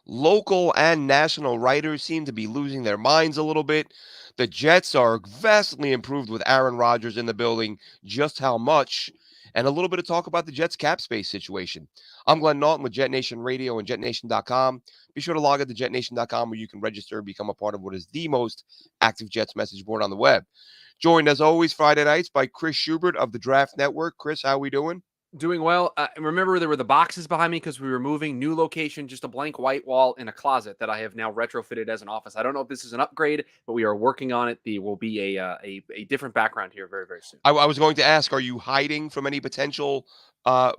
Local and national writers seem to be losing their minds a little bit. The Jets are vastly improved with Aaron Rodgers in the building. Just how much? And a little bit of talk about the Jets cap space situation. I'm Glenn Naughton with Jet Nation Radio and JetNation.com. Be sure to log on to JetNation.com where you can register and become a part of what is the most active Jets message board on the web. Joined as always Friday nights by Chris Schubert of the Draft Network. Chris, how we doing? Doing well. Remember, there were the boxes behind me because we were moving. New location, just a blank white wall in a closet that I have now retrofitted as an office. I don't know if this is an upgrade, but we are working on it. There will be a different background here very, very soon. I was going to ask, are you hiding from any potential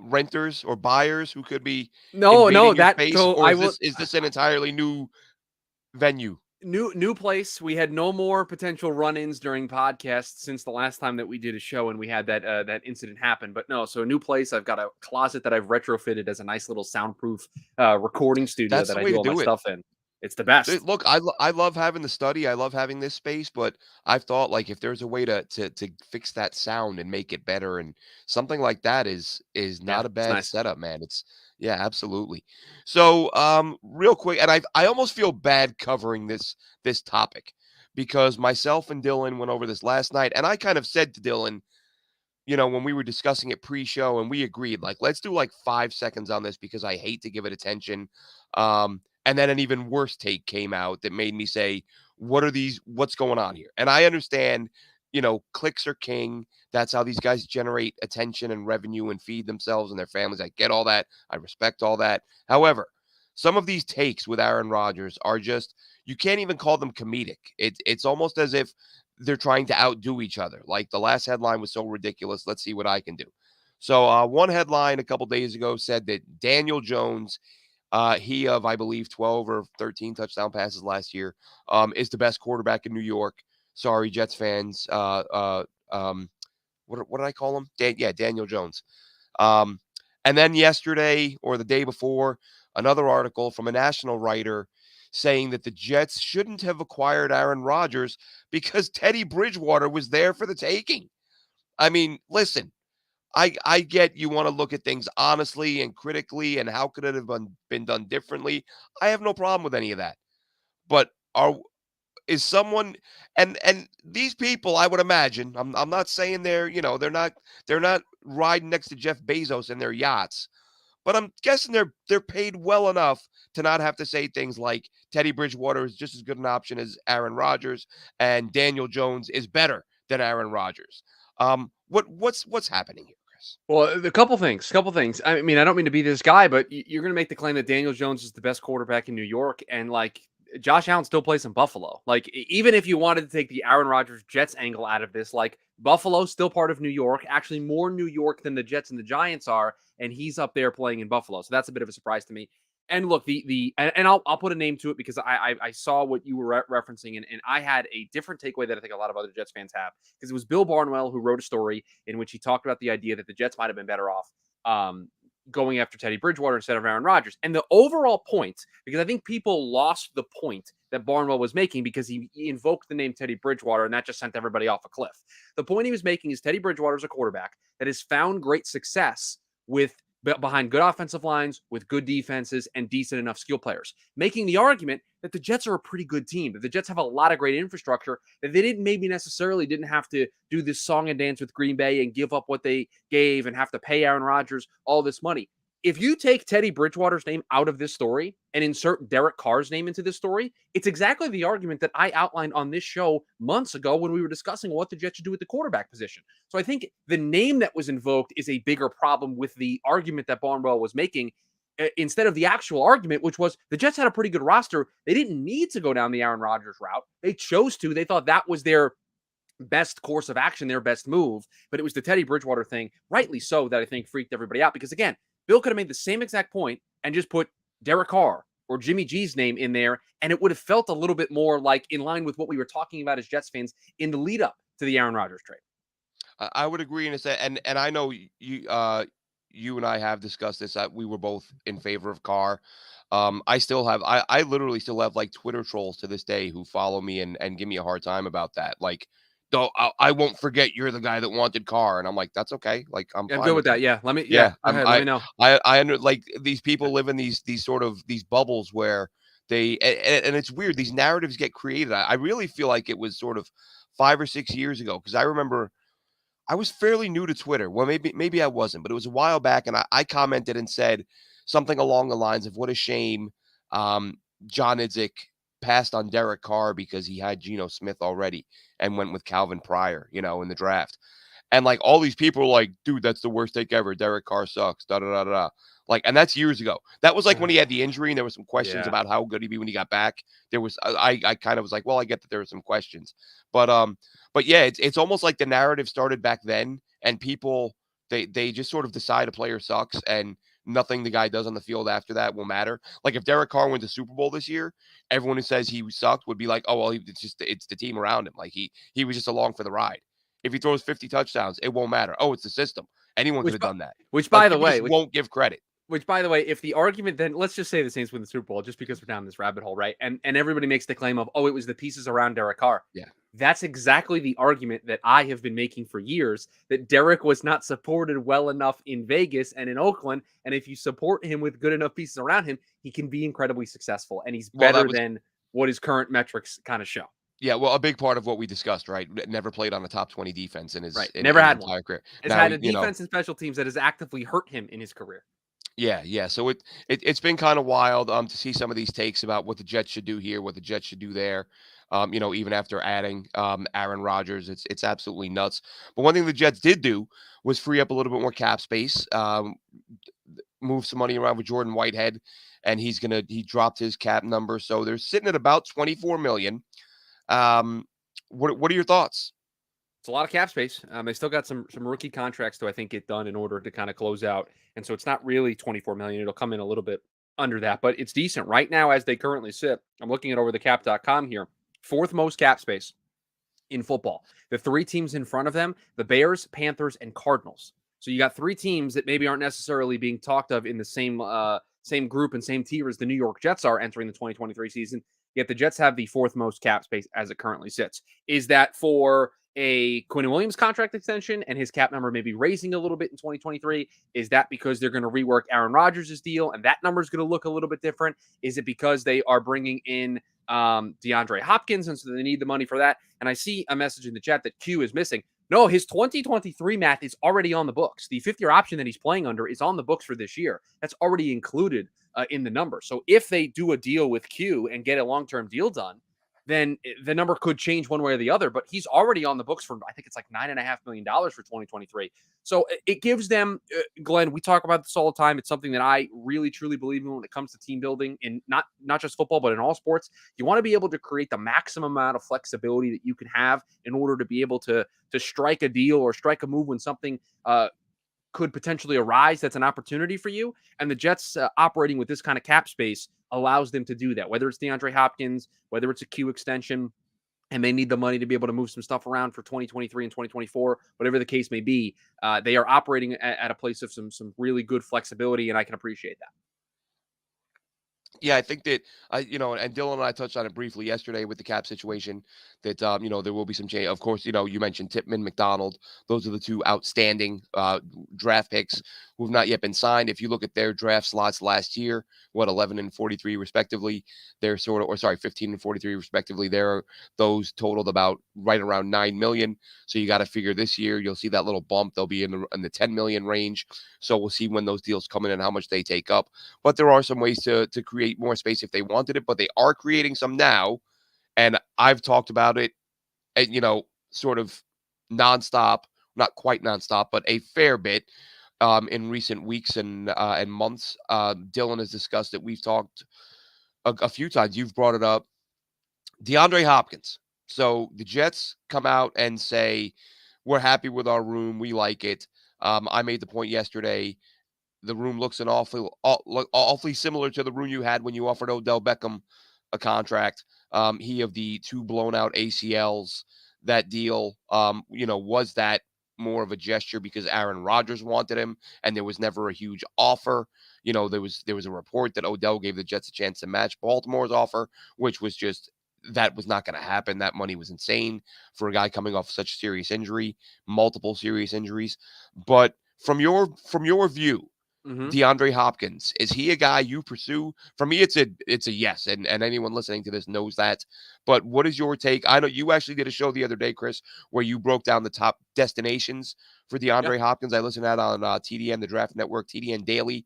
renters or buyers who could be No, invading your that space, so or I is will. this an entirely new venue? New place. We had no more potential run-ins during podcasts since the last time that we did a show and we had that incident happen. But no, so a new place. I've got a closet that I've retrofitted as a nice little soundproof recording studio That's that the I way do to all my do it. stuff in. It's the best. Look, I love having the study. I love having this space, but I've thought like if there's a way to fix that sound and make it better, and something like that is Yeah, not a it's bad nice. setup, man. It's yeah, absolutely. So, real quick, and I almost feel bad covering this topic because myself and Dylan went over this last night, and I kind of said to Dylan, when we were discussing it pre-show, and we agreed, like, let's do like 5 seconds on this because I hate to give it attention. And then an even worse take came out that made me say, what's going on here? And I understand, clicks are king. That's how these guys generate attention and revenue and feed themselves and their families. I get all that. I respect all that. However, some of these takes with Aaron Rodgers are just, you can't even call them comedic. It's almost as if they're trying to outdo each other. Like the last headline was so ridiculous. Let's see what I can do. So one headline a couple days ago said that Daniel Jones, he of I believe 12 or 13 touchdown passes last year, is the best quarterback in New York. Sorry, Jets fans. What did I call him? Daniel Jones. Um, and then yesterday or the day before, another article from a national writer saying that the Jets shouldn't have acquired Aaron Rodgers because Teddy Bridgewater was there for the taking. I mean, listen, I get you want to look at things honestly and critically and how could it have been done differently. I have no problem with any of that. But are is someone and these people, I would imagine, I'm not saying they're not riding next to Jeff Bezos in their yachts, but I'm guessing they're paid well enough to not have to say things like Teddy Bridgewater is just as good an option as Aaron Rodgers and Daniel Jones is better than Aaron Rodgers. What's happening here, Chris? Well, a couple things. Couple things. I mean, I don't mean to be this guy, but you're going to make the claim that Daniel Jones is the best quarterback in New York, and like Josh Allen still plays in Buffalo. Like even if you wanted to take the Aaron Rodgers Jets angle out of this, like Buffalo's still part of New York, actually more New York than the Jets and the Giants are, and he's up there playing in Buffalo. So that's a bit of a surprise to me. And look, and I'll put a name to it because I saw what you were referencing, and I had a different takeaway that I think a lot of other Jets fans have because it was Bill Barnwell who wrote a story in which he talked about the idea that the Jets might have been better off going after Teddy Bridgewater instead of Aaron Rodgers. And the overall point, because I think people lost the point that Barnwell was making because he invoked the name Teddy Bridgewater and that just sent everybody off a cliff. The point he was making is Teddy Bridgewater is a quarterback that has found great success with behind good offensive lines, with good defenses, and decent enough skill players, making the argument that the Jets are a pretty good team, that the Jets have a lot of great infrastructure, that they didn't have to do this song and dance with Green Bay and give up what they gave and have to pay Aaron Rodgers all this money. If you take Teddy Bridgewater's name out of this story and insert Derek Carr's name into this story, it's exactly the argument that I outlined on this show months ago when we were discussing what the Jets should do with the quarterback position. So I think the name that was invoked is a bigger problem with the argument that Barnwell was making instead of the actual argument, which was the Jets had a pretty good roster. They didn't need to go down the Aaron Rodgers route. They chose to. They thought that was their best course of action, their best move. But it was the Teddy Bridgewater thing, rightly so, that I think freaked everybody out. Because again, Bill could have made the same exact point and just put Derek Carr or Jimmy G's name in there, and it would have felt a little bit more like in line with what we were talking about as Jets fans in the lead up to the Aaron Rodgers trade. I would agree in a sense, and I know you and I have discussed this. We were both in favor of Carr. I literally still have like Twitter trolls to this day who follow me and give me a hard time about that. Like, though I won't forget you're the guy that wanted Carr, and I'm like, that's okay. Like, I'm I'm fine good with with that. you. Yeah. Go Yeah, ahead. Let me know. I under like these people live in these bubbles where And it's weird. These narratives get created. I really feel like it was sort of 5 or 6 years ago because I remember I was fairly new to Twitter. Well, maybe I wasn't, but it was a while back, and I commented and said something along the lines of, "What a shame, um, John Idzik passed on Derek Carr because he had Geno Smith already and went with Calvin Pryor, in the draft." And like all these people are like, "Dude, that's the worst take ever. Derek Carr sucks." Da da da da. Like, and that's years ago. That was like when he had the injury, and there was some questions Yeah. about how good he'd be when he got back. There was I kind of was like, well, I get that there were some questions, but yeah, it's almost like the narrative started back then, and people they just sort of decide a player sucks, and nothing the guy does on the field after that will matter. Like if Derek Carr wins the Super Bowl this year, everyone who says he sucked would be like, oh well, it's the team around him. Like he was just along for the ride. If he throws 50 touchdowns, it won't matter. Oh, it's the system. Anyone could Which, have done that. which Like by the people way, just won't give credit. Which, by the way, if the argument then let's just say the Saints win the Super Bowl, just because we're down this rabbit hole, right? And everybody makes the claim of, oh, it was the pieces around Derek Carr. Yeah. That's exactly the argument that I have been making for years, that Derek was not supported well enough in Vegas and in Oakland. And if you support him with good enough pieces around him, he can be incredibly successful. And he's better than what his current metrics kind of show. Yeah, well, a big part of what we discussed, right? Never played on a top 20 defense in his Never in his had one. entire career. Has Now, had a defense and special teams that has actively hurt him in his career. Yeah. So it's been kind of wild to see some of these takes about what the Jets should do here, what the Jets should do there. Even after adding Aaron Rodgers, it's absolutely nuts. But one thing the Jets did do was free up a little bit more cap space, move some money around with Jordan Whitehead, and he dropped his cap number, so they're sitting at about 24 million. What are your thoughts? It's a lot of cap space. They still got some rookie contracts to, I think, get done in order to kind of close out. And so it's not really 24 million. It'll come in a little bit under that, but it's decent right now as they currently sit. I'm looking at overthecap.com here. Fourth most cap space in football. The three teams in front of them, the Bears, Panthers, and Cardinals. So you got three teams that maybe aren't necessarily being talked of in the same group and same tier as the New York Jets are entering the 2023 season. Yet the Jets have the fourth most cap space as it currently sits. Is that for a Quinn Williams contract extension and his cap number maybe raising a little bit in 2023? Is that because they're going to rework Aaron Rodgers' deal and that number is going to look a little bit different? Is it because they are bringing in DeAndre Hopkins and so they need the money for that? And I see a message in the chat that Q is missing. No, his 2023 math is already on the books. The fifth-year option that he's playing under is on the books for this year. That's already included in the number. So if they do a deal with Q and get a long-term deal done, then the number could change one way or the other. But he's already on the books for, I think it's like $9.5 million for 2023. So it gives them, Glenn, we talk about this all the time. It's something that I really, truly believe in when it comes to team building, and not just football, but in all sports. You want to be able to create the maximum amount of flexibility that you can have in order to be able to strike a deal or strike a move when something could potentially arise that's an opportunity for you. And the Jets operating with this kind of cap space allows them to do that, whether it's DeAndre Hopkins, whether it's a Q extension, and they need the money to be able to move some stuff around for 2023 and 2024, whatever the case may be. They are operating at a place of some really good flexibility, and I can appreciate that. Yeah, I think that and Dylan and I touched on it briefly yesterday with the cap situation. That there will be some change. Of course, you mentioned Tippmann, McDonald. Those are the two outstanding draft picks who have not yet been signed. If you look at their draft slots last year, 11 and 43 respectively, they're 15 and 43 respectively. Those totaled about right around 9 million. So you got to figure this year you'll see that little bump. They'll be in the 10 million range. So we'll see when those deals come in and how much they take up. But there are some ways to create more space if they wanted it, but they are creating some now. And I've talked about it, sort of nonstop, not quite nonstop, but a fair bit in recent weeks and months. Dylan has discussed it. We've talked a few times. You've brought it up. DeAndre Hopkins. So the Jets come out and say, we're happy with our room. We like it. I made the point yesterday. The room looks awfully similar to the room you had when you offered Odell Beckham a contract. He of the two blown out ACLs, that deal, was that more of a gesture because Aaron Rodgers wanted him and there was never a huge offer. There was a report that Odell gave the Jets a chance to match Baltimore's offer, which was that was not going to happen. That money was insane for a guy coming off such serious injury, multiple serious injuries. But from your view, Hmm. DeAndre Hopkins, is he a guy you pursue? For me, it's a yes, and anyone listening to this knows that. But what is your take? I know you actually did a show the other day, Chris, where you broke down the top destinations for Yeah. DeAndre Hopkins. I listened to that on TDN, the Draft Network, TDN Daily.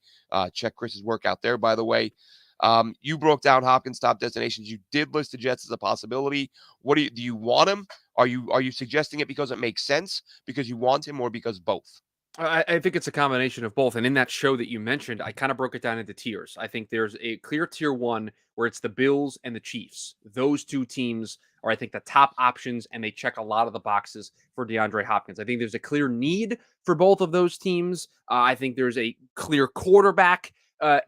Check Chris's work out there, by the way. You broke down Hopkins' top destinations. You did list the Jets as a possibility. What do you want him? Are you suggesting it because it makes sense, because you want him, or because both? I think it's a combination of both. And in that show that you mentioned, I kind of broke it down into tiers. I think there's a clear tier one where it's the Bills and the Chiefs. Those two teams are, I think, the top options, and they check a lot of the boxes for DeAndre Hopkins. I think there's a clear need for both of those teams. I think there's a clear quarterback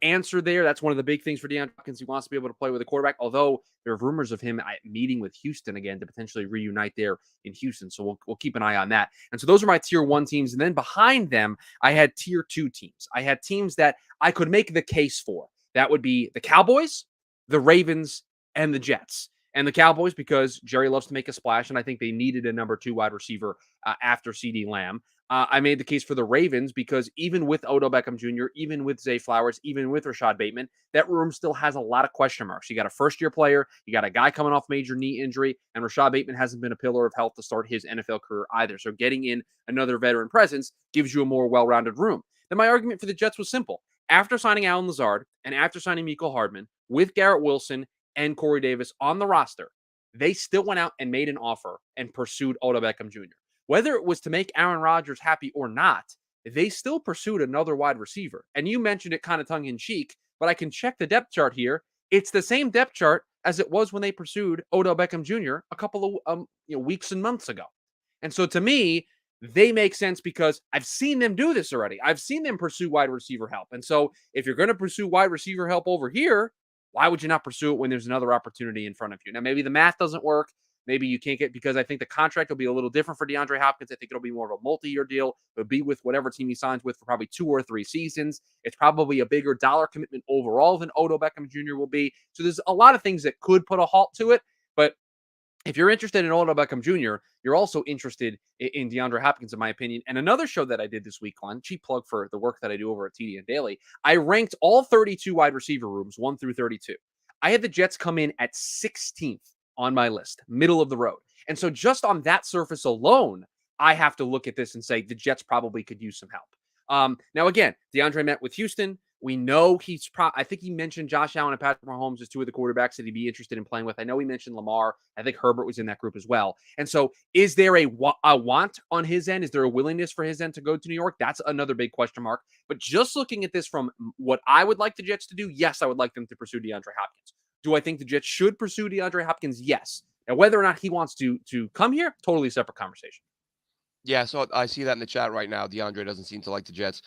answer there. That's one of the big things for DeAndre Hopkins. He wants to be able to play with a quarterback, although there are rumors of him meeting with Houston again to potentially reunite there in Houston. So we'll keep an eye on that. And so those are my tier one teams. And then behind them, I had tier two teams. I had teams that I could make the case for. That would be the Cowboys, the Ravens, and the Jets. And the Cowboys, because Jerry loves to make a splash, and I think they needed a number two wide receiver after CeeDee Lamb. I made the case for the Ravens because even with Odell Beckham Jr., even with Zay Flowers, even with Rashad Bateman, that room still has a lot of question marks. You got a first-year player, you got a guy coming off major knee injury, and Rashad Bateman hasn't been a pillar of health to start his NFL career either. So getting in another veteran presence gives you a more well-rounded room. Then my argument for the Jets was simple. After signing Alan Lazard and after signing Mecole Hardman, with Garrett Wilson and Corey Davis on the roster, they still went out and made an offer and pursued Odell Beckham Jr. Whether it was to make Aaron Rodgers happy or not, they still pursued another wide receiver. And you mentioned it kind of tongue in cheek, but I can check the depth chart here. It's the same depth chart as it was when they pursued Odell Beckham Jr. a couple of weeks and months ago. And so to me, they make sense because I've seen them do this already. I've seen them pursue wide receiver help. And so if you're going to pursue wide receiver help over here, why would you not pursue it when there's another opportunity in front of you? Now, maybe the math doesn't work. Maybe you can't get, because I think the contract will be a little different for DeAndre Hopkins. I think it'll be more of a multi-year deal. It'll be with whatever team he signs with for probably 2 or 3 seasons. It's probably a bigger dollar commitment overall than Odell Beckham Jr. will be. So there's a lot of things that could put a halt to it. But if you're interested in Odell Beckham Jr., you're also interested in DeAndre Hopkins, in my opinion. And another show that I did this week, Glenn, cheap plug for the work that I do over at TDN Daily, I ranked all 32 wide receiver rooms, 1 through 32. I had the Jets come in at 16th on my list, middle of the road. And so just on that surface alone, I have to look at this and say the Jets probably could use some help. Now, again, DeAndre met with Houston. We know I think he mentioned Josh Allen and Patrick Mahomes as two of the quarterbacks that he'd be interested in playing with. I know he mentioned Lamar. I think Herbert was in that group as well. And so is there a want on his end? Is there a willingness for his end to go to New York? That's another big question mark. But just looking at this from what I would like the Jets to do, yes, I would like them to pursue DeAndre Hopkins. Do I think the Jets should pursue DeAndre Hopkins? Yes. Now, whether or not he wants to come here, totally separate conversation. Yeah, so I see that in the chat right now. DeAndre doesn't seem to like the Jets.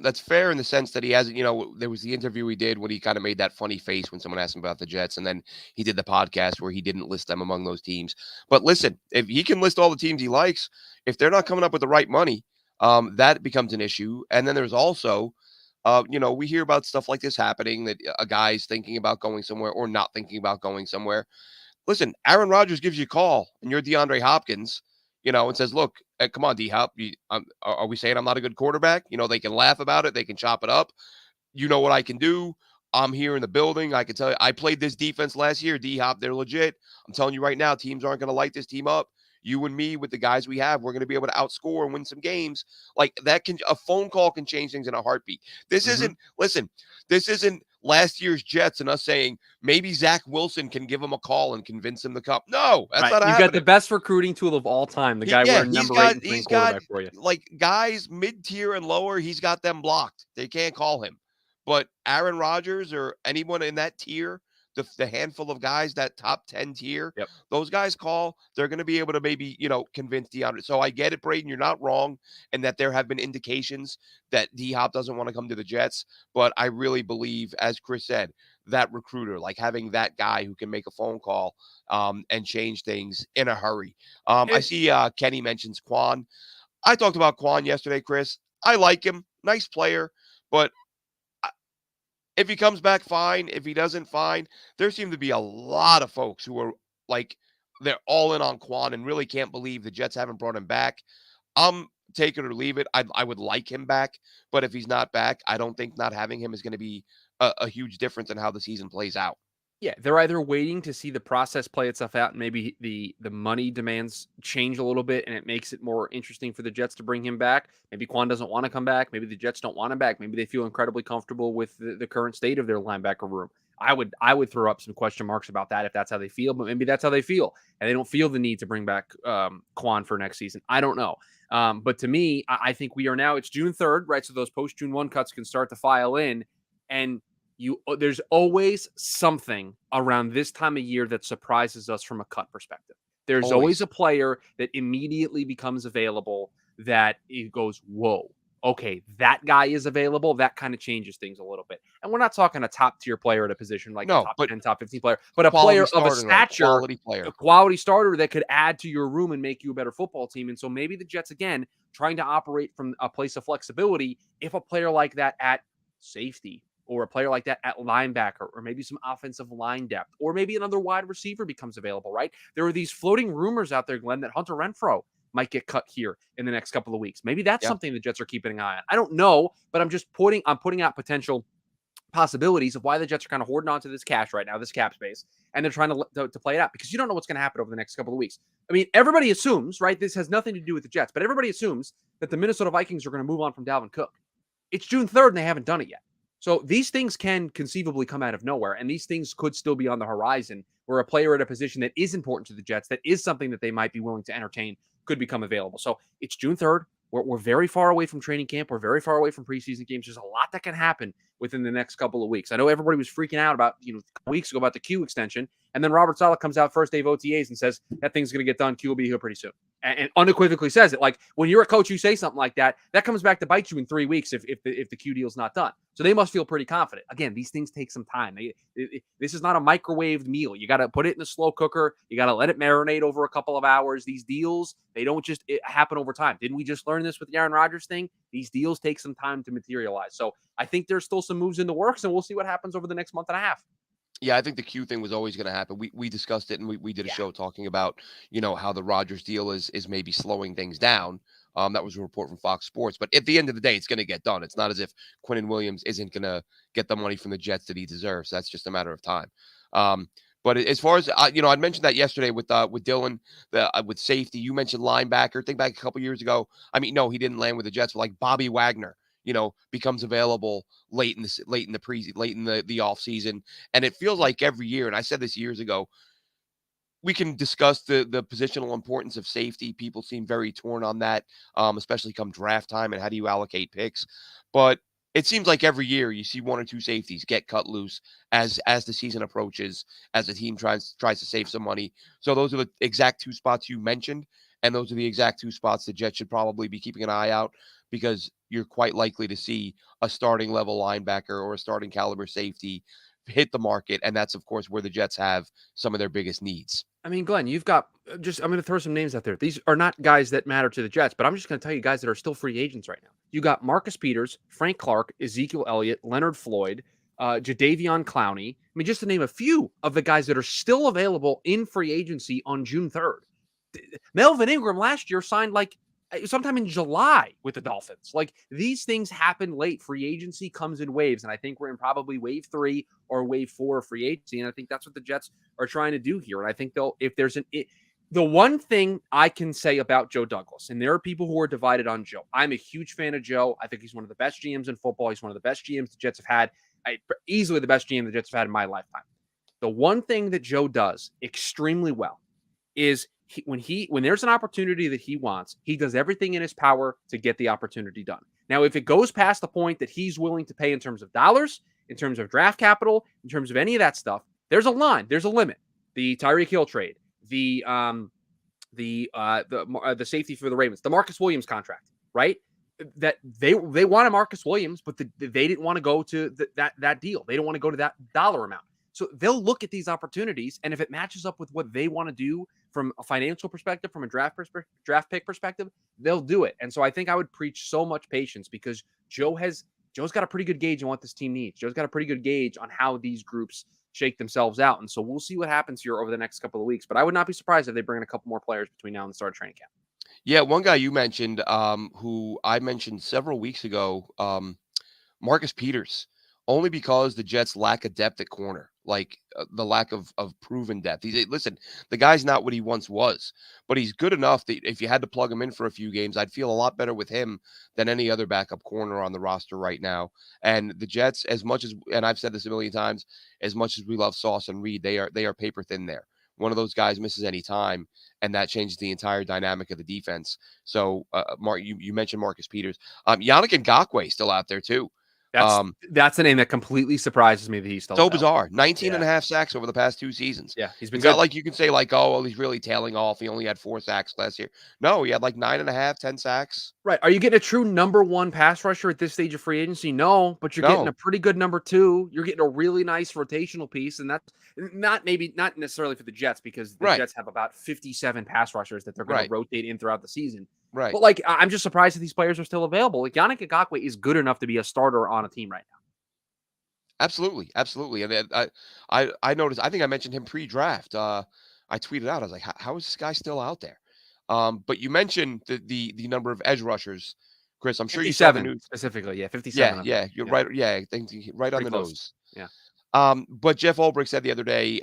That's fair in the sense that he hasn't, there was the interview he did when he kind of made that funny face when someone asked him about the Jets, and then he did the podcast where he didn't list them among those teams. But listen, if he can list all the teams he likes, if they're not coming up with the right money, that becomes an issue. And then there's also, we hear about stuff like this happening, that a guy's thinking about going somewhere or not thinking about going somewhere. Listen, Aaron Rodgers gives you a call and you're DeAndre Hopkins, and says, look, come on, D Hop, are we saying I'm not a good quarterback? They can laugh about it. They can chop it up. You know what I can do. I'm here in the building. I can tell you, I played this defense last year. D Hop, they're legit. I'm telling you right now, teams aren't going to light this team up. You and me, with the guys we have, we're going to be able to outscore and win some games. Like that a phone call can change things in a heartbeat. This isn't last year's Jets and us saying maybe Zach Wilson can give him a call and convince him to come. No, that's Right. not You've got the happening. best recruiting tool of all time. The guy Yeah, wearing number 8 and playing he's got quarterback for you. like guys mid-tier and lower, he's got them blocked. They can't call him. But Aaron Rodgers or anyone in that tier, the handful of guys, that top 10 tier, Yep. those guys call, they're going to be able to maybe, convince DeAndre. So I get it, Braden, you're not wrong, and that there have been indications that D-Hop doesn't want to come to the Jets, but I really believe, as Chris said, that recruiter, like having that guy who can make a phone call and change things in a hurry. I And see Kenny mentions Quan. I talked about Quan yesterday, Chris. I like him. Nice player. But if he comes back, fine. If he doesn't, fine. There seem to be a lot of folks who are like, they're all in on Quan and really can't believe the Jets haven't brought him back. I'm take it or leave it. I would like him back, but if he's not back, I don't think not having him is going to be a huge difference in how the season plays out. Yeah, they're either waiting to see the process play itself out, and maybe the money demands change a little bit, and it makes it more interesting for the Jets to bring him back. Maybe Quan doesn't want to come back. Maybe the Jets don't want him back. Maybe they feel incredibly comfortable with the current state of their linebacker room. I would throw up some question marks about that if that's how they feel, but maybe that's how they feel, and they don't feel the need to bring back Quan for next season. I don't know. But to me, I think we are now. It's June 3rd, right? So those post June 1 cuts can start to file in, and there's always something around this time of year that surprises us from a cut perspective. There's always a player that immediately becomes available that it goes, whoa, okay, that guy is available. That kind of changes things a little bit. And we're not talking a top tier player at a position like a No, top but 10, top 15 player, but a quality player of a starter, though, stature, quality player. a quality starter that could add to your room and make you a better football team. And so maybe the Jets, again, trying to operate from a place of flexibility, if a player like that at safety, or a player like that at linebacker, or maybe some offensive line depth, or maybe another wide receiver becomes available, right? There are these floating rumors out there, Glenn, that Hunter Renfrow might get cut here in the next couple of weeks. Maybe that's something the Jets are keeping an eye on. I don't know, but I'm putting out potential possibilities of why the Jets are kind of hoarding onto this cash right now, this cap space, and they're trying to play it out because you don't know what's going to happen over the next couple of weeks. I mean, everybody assumes, right? This has nothing to do with the Jets, but everybody assumes that the Minnesota Vikings are going to move on from Dalvin Cook. It's June 3rd and they haven't done it yet. So these things can conceivably come out of nowhere, and these things could still be on the horizon where a player at a position that is important to the Jets, that is something that they might be willing to entertain, could become available. So it's June 3rd. We're very far away from training camp. We're very far away from preseason games. There's a lot that can happen within the next couple of weeks. I know everybody was freaking out about, weeks ago about the Q extension, and then Robert Saleh comes out first day of OTAs and says that thing's going to get done. Q will be here pretty soon. And unequivocally says it. Like, when you're a coach, you say something like that, that comes back to bite you in 3 weeks if the Q deal's not done. So they must feel pretty confident. Again, these things take some time. This is not a microwaved meal. You got to put it in a slow cooker. You got to let it marinate over a couple of hours. These deals, they don't just happen over time. Didn't we just learn this with the Aaron Rodgers thing? These deals take some time to materialize. So I think there's still some moves in the works, and we'll see what happens over the next month and a half. Yeah, I think the Q thing was always going to happen. We discussed it, and we did a show talking about, how the Rodgers deal is maybe slowing things down. That was a report from Fox Sports. But at the end of the day, it's going to get done. It's not as if Quinnen Williams isn't going to get the money from the Jets that he deserves. That's just a matter of time. But as far as I'd mentioned that yesterday with Dylan, with safety. You mentioned linebacker. Think back a couple years ago. I mean, no, he didn't land with the Jets, but like Bobby Wagner, becomes available late in the off season, and it feels like every year. And I said this years ago. We can discuss the positional importance of safety. People seem very torn on that, especially come draft time and how do you allocate picks. But it seems like every year you see one or two safeties get cut loose as the season approaches, as the team tries to save some money. So those are the exact two spots you mentioned, and those are the exact two spots the Jets should probably be keeping an eye out, because you're quite likely to see a starting level linebacker or a starting caliber safety hit the market, and that's of course where the Jets have some of their biggest needs. I mean, Glenn, you've got I'm going to throw some names out there. These are not guys that matter to the Jets, but I'm just going to tell you guys that are still free agents right now. You got Marcus Peters, Frank Clark, Ezekiel Elliott, Leonard Floyd, Jadeveon Clowney. I mean, just to name a few of the guys that are still available in free agency on June 3rd. Melvin Ingram last year signed sometime in July with the Dolphins. Like, these things happen late. Free agency comes in waves, and I think we're in probably wave 3 or wave 4 of free agency, and I think that's what the Jets are trying to do here. And I think the one thing I can say about Joe Douglas, and there are people who are divided on Joe. I'm a huge fan of Joe. I think he's one of the best GMs in football. He's one of the best GMs the Jets have had. Easily the best GM the Jets have had in my lifetime. The one thing that Joe does extremely well is when there's an opportunity that he wants, he does everything in his power to get the opportunity done. Now, if it goes past the point that he's willing to pay in terms of dollars, in terms of draft capital, in terms of any of that stuff, there's a line, there's a limit. The Tyreek Hill trade, the safety for the Ravens, the Marcus Williams contract, right? That they wanted Marcus Williams, but they didn't want to go to that deal. They don't want to go to that dollar amount. So they'll look at these opportunities, and if it matches up with what they want to do from a financial perspective, from a draft pick perspective, they'll do it. And so I think I would preach so much patience, because Joe's got a pretty good gauge on what this team needs. Joe's got a pretty good gauge on how these groups shake themselves out. And so we'll see what happens here over the next couple of weeks. But I would not be surprised if they bring in a couple more players between now and the start of training camp. Yeah, one guy you mentioned, who I mentioned several weeks ago, Marcus Peters, only because the Jets lack a depth at corner, like the lack of proven depth. Listen, the guy's not what he once was, but he's good enough that if you had to plug him in for a few games, I'd feel a lot better with him than any other backup corner on the roster right now. And the Jets, as much as, and I've said this a million times, as much as we love Sauce and Reed, they are paper thin there. One of those guys misses any time, and that changes the entire dynamic of the defense. So, Mark, you mentioned Marcus Peters, Yannick Ngakoue still out there too. That's Um, that's a name that completely surprises me that he's still so available. bizarre. 19 Yeah. and a half sacks over the past 2 seasons. Yeah, he's been It's not good. like you can say like, "Oh, well, he's really tailing off. He only had 4 sacks last year." No, he had like 9 and a half, 10 sacks. Right. Are you getting a true number one pass rusher at this stage of free agency? No, but you're getting a No. pretty good number two. You're getting a really nice rotational piece, and that's not necessarily for the Jets because the Right. Jets have about 57 pass rushers that they're going to Right. rotate in throughout the season. Right. But like, I'm just surprised that these players are still available. Like Yannick Ngakoue is good enough to be a starter on a team right now. Absolutely. Absolutely. And then I noticed, I think I mentioned him pre-draft. I tweeted out, I was like, how is this guy still out there? But you mentioned the number of edge rushers, Chris. I'm sure you saw the 57 news. specifically. Yeah, 57 Yeah, of them. yeah, you're Yeah, right. Yeah, I think right on pretty the close. nose. Yeah. But Jeff Ulbrich said the other day,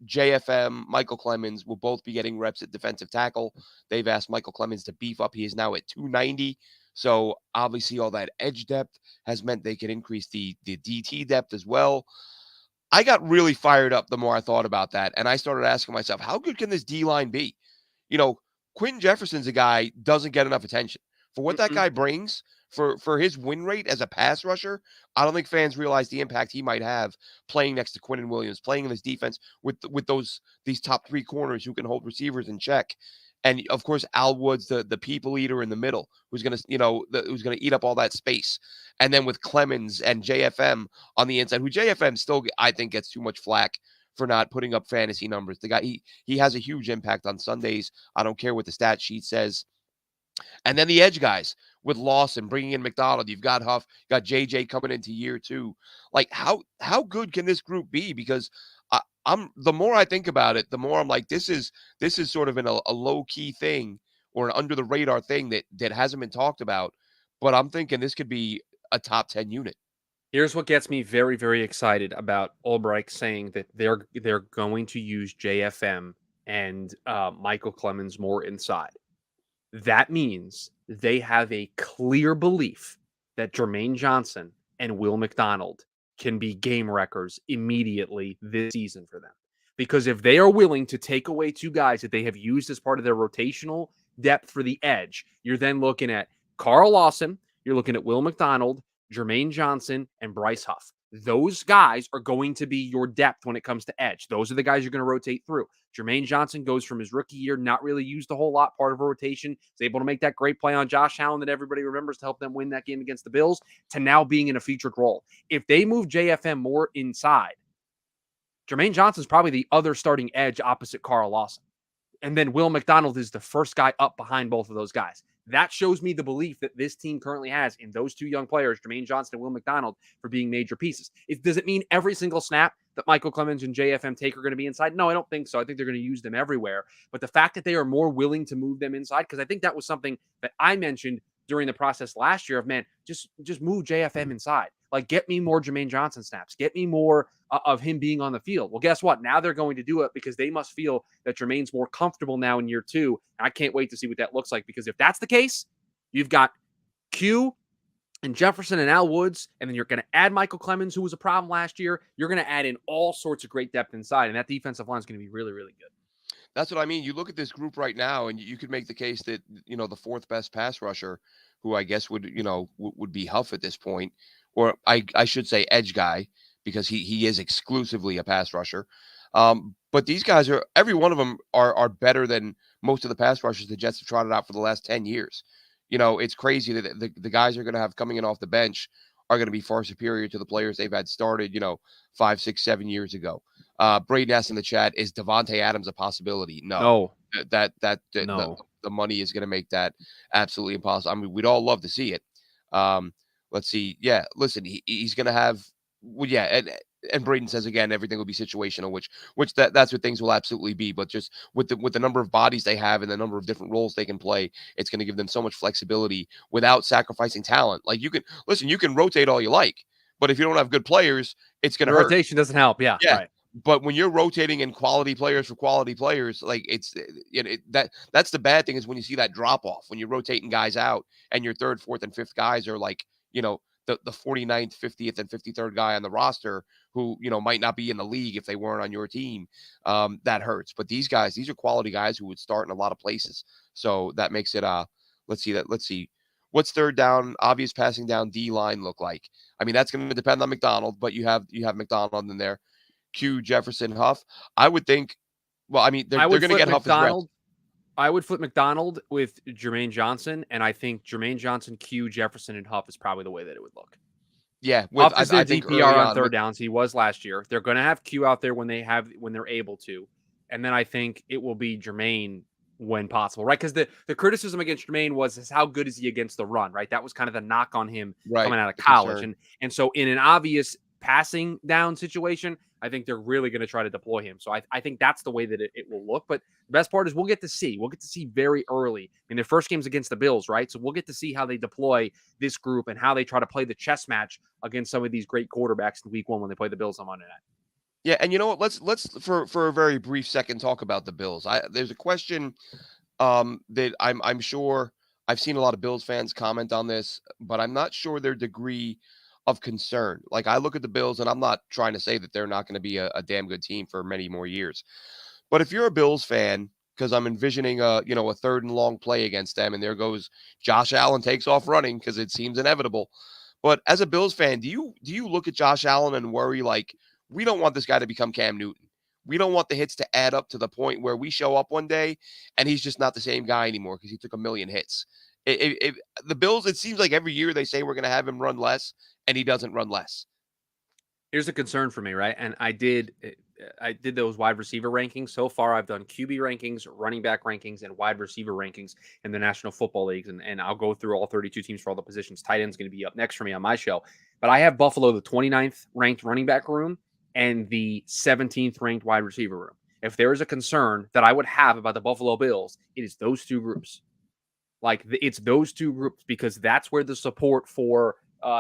JFM, Michael Clemens will both be getting reps at defensive tackle. They've asked Michael Clemens to beef up. He is now at 290. So obviously, all that edge depth has meant they can increase the DT depth as well. I got really fired up the more I thought about that, and I started asking myself, how good can this D line be? You know, Quentin Jefferson's a guy doesn't get enough attention for what that Mm-mm. guy brings for his win rate as a pass rusher. I don't think fans realize the impact he might have playing next to Quentin Williams, playing in this defense with these top 3 corners who can hold receivers in check. And of course, Al Woods, the people eater in the middle, who's gonna, who's gonna eat up all that space. And then with Clemens and JFM on the inside, who JFM still, I think, gets too much flack for not putting up fantasy numbers. The guy, he has a huge impact on Sundays. I don't care what the stat sheet says. And then the edge guys with Lawson bringing in McDonald. You've got Huff, you got JJ coming into year 2. Like how good can this group be? Because I'm the more I think about it, the more I'm like, this is sort of a low key thing or an under the radar thing that hasn't been talked about. But I'm thinking this could be a top 10 unit. Here's what gets me very, very excited about Ulbrich saying that they're going to use JFM and Michael Clemens more inside. That means they have a clear belief that Jermaine Johnson and Will McDonald can be game wreckers immediately this season for them. Because if they are willing to take away 2 guys that they have used as part of their rotational depth for the edge, you're then looking at Carl Lawson, you're looking at Will McDonald, Jermaine Johnson, and Bryce Huff. Those guys are going to be your depth when it comes to edge. Those are the guys you're going to rotate through. Jermaine Johnson goes from his rookie year, not really used a whole lot, part of a rotation, is able to make that great play on Josh Allen that everybody remembers to help them win that game against the Bills, to now being in a featured role. If they move JFM more inside, Jermaine Johnson's probably the other starting edge opposite Carl Lawson. And then Will McDonald is the first guy up behind both of those guys. That shows me the belief that this team currently has in those 2 young players, Jermaine Johnson and Will McDonald, for being major pieces. Does it mean every single snap that Michael Clemens and JFM take are going to be inside? No, I don't think so. I think they're going to use them everywhere. But the fact that they are more willing to move them inside, because I think that was something that I mentioned during the process last year of, man, just move JFM inside. Like, get me more Jermaine Johnson snaps. Get me more of him being on the field. Well, guess what? Now they're going to do it because they must feel that Jermaine's more comfortable now in year 2. And I can't wait to see what that looks like, because if that's the case, you've got Q and Jefferson and Al Woods, and then you're going to add Michael Clemens, who was a problem last year. You're going to add in all sorts of great depth inside, and that defensive line is going to be really, really good. That's what I mean. You look at this group right now, and you could make the case that the 4th best pass rusher, who I guess would be Huff at this point, or I should say edge guy, because he is exclusively a pass rusher. But these guys every one of them are better than most of the pass rushers the Jets have trotted out for the last 10 years. It's crazy that the guys are going to have coming in off the bench are going to be far superior to the players they've had started, 5, 6, 7 years ago. Braden asked in the chat, is Devontae Adams a possibility? No. No. The money is going to make that absolutely impossible. I mean, we'd all love to see it. Let's see. Yeah, listen, he's going to have. Well, yeah, and and Braden says again, everything will be situational, which that's what things will absolutely be. But just with the number of bodies they have and the number of different roles they can play, it's going to give them so much flexibility without sacrificing talent. Like you can rotate all you like, but if you don't have good players, it's going The to hurt. rotation doesn't help. Yeah, Yeah. right. But when you're rotating in quality players for quality players, like that's the bad thing is when you see that drop off, when you're rotating guys out and your third, fourth, and fifth guys are like, the 49th, 50th, and 53rd guy on the roster who, might not be in the league if they weren't on your team. That hurts. But these guys, these are quality guys who would start in a lot of places. So that makes it let's see. What's third down, obvious passing down D line look like? I mean, that's going to depend on McDonald, but you have McDonald in there. Q, Jefferson, Huff. I would think. Well, I mean, they're going to get Huff as reps. I would flip McDonald with Jermaine Johnson, and I think Jermaine Johnson, Q, Jefferson, and Huff is probably the way that it would look. Yeah, Huff is their DPR on third downs. He was last year. They're going to have Q out there when they're able to, and then I think it will be Jermaine when possible, right? Because the criticism against Jermaine was how good is he against the run, right? That was kind of the knock on him coming out of college, and so in an obvious passing down situation, I think they're really going to try to deploy him. So I think that's the way that it will look. But the best part is we'll get to see very early. I mean, their first game's against the Bills, right? So we'll get to see how they deploy this group and how they try to play the chess match against some of these great quarterbacks in week one when they play the Bills on Monday night. Yeah, and you know what? Let's for a very brief second talk about the Bills. There's a question that I'm sure I've seen a lot of Bills fans comment on this, but I'm not sure their degree of concern. Like I look at the Bills, and I'm not trying to say that they're not going to be a damn good team for many more years. But if you're a Bills fan, because I'm envisioning a third and long play against them, and there goes Josh Allen takes off running because it seems inevitable. But as a Bills fan, do you look at Josh Allen and worry like we don't want this guy to become Cam Newton? We don't want the hits to add up to the point where we show up one day and he's just not the same guy anymore because he took a million hits. The Bills, it seems like every year they say we're going to have him run less, and he doesn't run less. Here's a concern for me, right? And I did those wide receiver rankings. So far, I've done QB rankings, running back rankings, and wide receiver rankings in the National Football Leagues. And I'll go through all 32 teams for all the positions. Tight end's going to be up next for me on my show. But I have Buffalo, the 29th ranked running back room, and the 17th ranked wide receiver room. If there is a concern that I would have about the Buffalo Bills, it is those two groups. It's those two groups because that's where the support for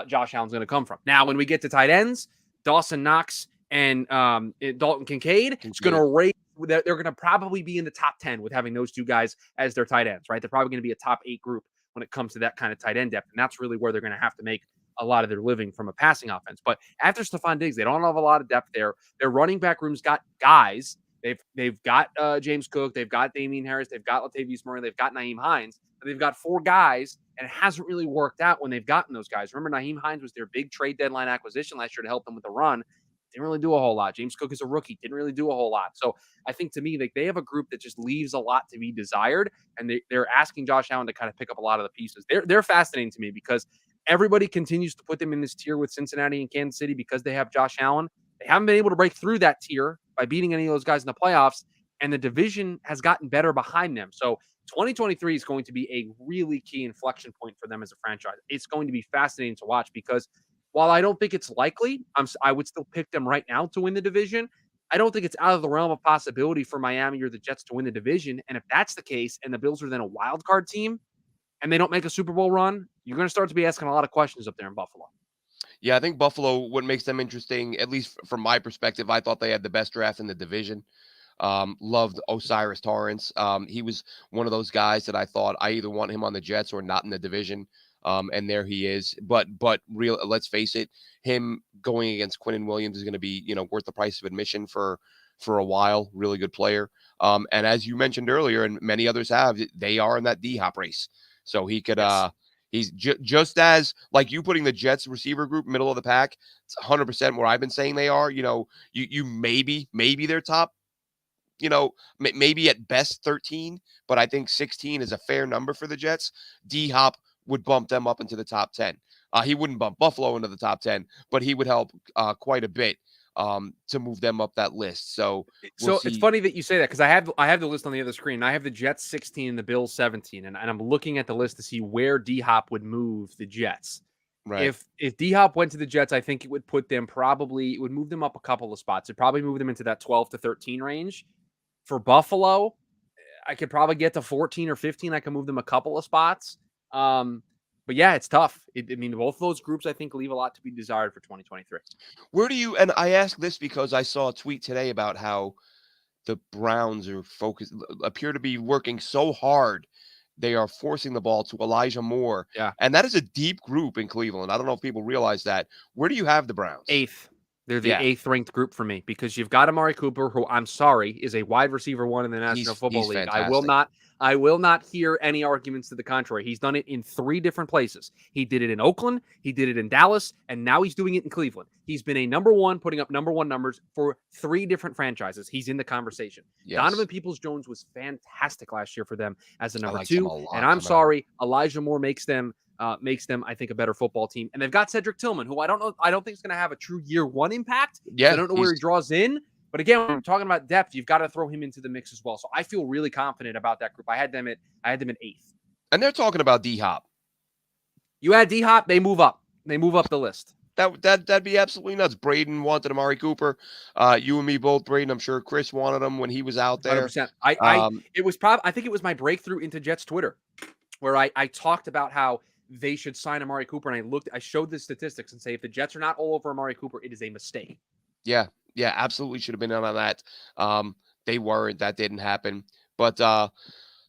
Josh Allen's going to come from. Now, when we get to tight ends, Dawson Knox and Dalton Kincaid, it's going to rate. They're going to probably be in the top 10 with having those two guys as their tight ends, right? They're probably going to be a top 8 group when it comes to that kind of tight end depth, and that's really where they're going to have to make a lot of their living from a passing offense. But after Stephon Diggs, they don't have a lot of depth there. Their running back room's got guys. They've got James Cook, they've got Damian Harris, they've got Latavius Murray, they've got Nyheim Hines. They've got 4 guys, and it hasn't really worked out when they've gotten those guys. Remember, Nyheim Hines was their big trade deadline acquisition last year to help them with the run. Didn't really do a whole lot. James Cook is a rookie. Didn't really do a whole lot. So I think to me, they have a group that just leaves a lot to be desired, and they're asking Josh Allen to kind of pick up a lot of the pieces. They're fascinating to me because everybody continues to put them in this tier with Cincinnati and Kansas City because they have Josh Allen. They haven't been able to break through that tier by beating any of those guys in the playoffs, and the division has gotten better behind them. So 2023 is going to be a really key inflection point for them as a franchise. It's going to be fascinating to watch because while I don't think it's likely, I would still pick them right now to win the division. I don't think it's out of the realm of possibility for Miami or the Jets to win the division. And if that's the case, and the Bills are then a wild card team, and they don't make a Super Bowl run, you're going to start to be asking a lot of questions up there in Buffalo. Yeah, I think Buffalo, what makes them interesting, at least from my perspective, I thought they had the best draft in the division. Loved Osiris Torrance. He was one of those guys that I thought I either want him on the Jets or not in the division. And there he is. But let's face it, him going against Quinnen Williams is going to be, worth the price of admission for a while. Really good player. And as you mentioned earlier, and many others have, they are in that D-Hop race. So he could, he's just as like you putting the Jets receiver group middle of the pack. It's 100% where I've been saying they are. You maybe they're top. Maybe at best 13, but I think 16 is a fair number for the Jets. D-Hop would bump them up into the top 10. He wouldn't bump Buffalo into the top 10, but he would help quite a bit to move them up that list. So it's funny that you say that because I have the list on the other screen. I have the Jets 16 and the Bills 17, and I'm looking at the list to see where D-Hop would move the Jets. Right. If D-Hop went to the Jets, I think it would it would move them up a couple of spots. It'd probably move them into that 12 to 13 range. For Buffalo, I could probably get to 14 or 15. I can move them a couple of spots. But yeah, it's tough. I mean, both of those groups, I think, leave a lot to be desired for 2023. Where do you, and I ask this because I saw a tweet today about how the Browns appear to be working so hard. They are forcing the ball to Elijah Moore. Yeah. And that is a deep group in Cleveland. I don't know if people realize that. Where do you have the Browns? Eighth. They're the Yeah. eighth ranked group for me because you've got Amari Cooper, who I'm sorry is a wide receiver one in the National Football He's League. fantastic. I will not hear any arguments to the contrary. He's done it in 3 different places. He did it in Oakland, he did it in Dallas, and now he's doing it in Cleveland. He's been a number one, putting up number one numbers for 3 different franchises. He's in the conversation. Yes. Donovan Peoples-Jones was fantastic last year for them as a number 2. And I'm coming out. sorry, Elijah Moore makes them, I think, a better football team. And they've got Cedric Tillman, who I don't think is going to have a true year 1 impact. Yeah. I don't know where he draws in. But again, when we're talking about depth, you've got to throw him into the mix as well. So I feel really confident about that group. I had them at 8th. And they're talking about D-Hop. You add D-Hop, they move up. They move up the list. That'd be absolutely nuts. Braden wanted Amari Cooper. You and me both, Braden. I'm sure Chris wanted him when he was out there. 100%. I think it was my breakthrough into Jets Twitter, where I talked about how they should sign Amari Cooper, and I showed the statistics and say if the Jets are not all over Amari Cooper, it is a mistake. Yeah, absolutely should have been in on that. They weren't. That didn't happen. But I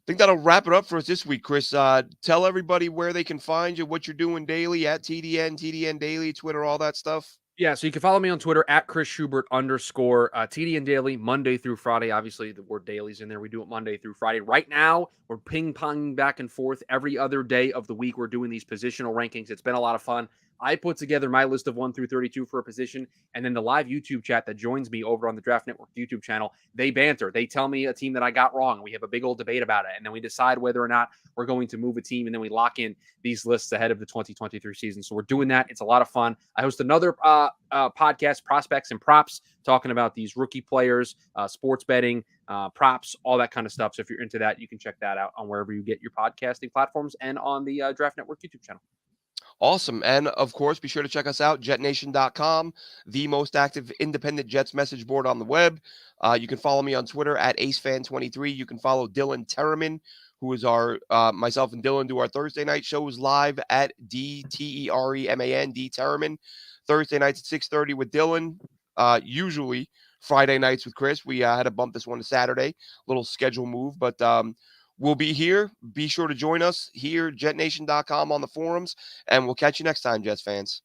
think that'll wrap it up for us this week, Chris. Tell everybody where they can find you, what you're doing daily at TDN Daily, Twitter, all that stuff. Yeah, so you can follow me on Twitter at Chris Schubert _ TDN Daily, Monday through Friday. Obviously, the word daily's in there. We do it Monday through Friday. Right now, we're ping-ponging back and forth every other day of the week. We're doing these positional rankings. It's been a lot of fun. I put together my list of 1 through 32 for a position, and then the live YouTube chat that joins me over on the Draft Network YouTube channel, they banter. They tell me a team that I got wrong. We have a big old debate about it, and then we decide whether or not we're going to move a team, and then we lock in these lists ahead of the 2023 season. So we're doing that. It's a lot of fun. I host another podcast, Prospects and Props, talking about these rookie players, sports betting, props, all that kind of stuff. So if you're into that, you can check that out on wherever you get your podcasting platforms and on the Draft Network YouTube channel. Awesome. And of course, be sure to check us out, jetnation.com, the most active independent Jets message board on the web. You can follow me on Twitter at AceFan23. You can follow Dylan Terriman, who is myself and Dylan do our Thursday night shows live at DTEREMAN, D Terriman. Thursday nights at 6:30 with Dylan. Usually Friday nights with Chris. We had to bump this one to Saturday. Little schedule move, but we'll be here. Be sure to join us here, jetnation.com on the forums, and we'll catch you next time, Jets fans.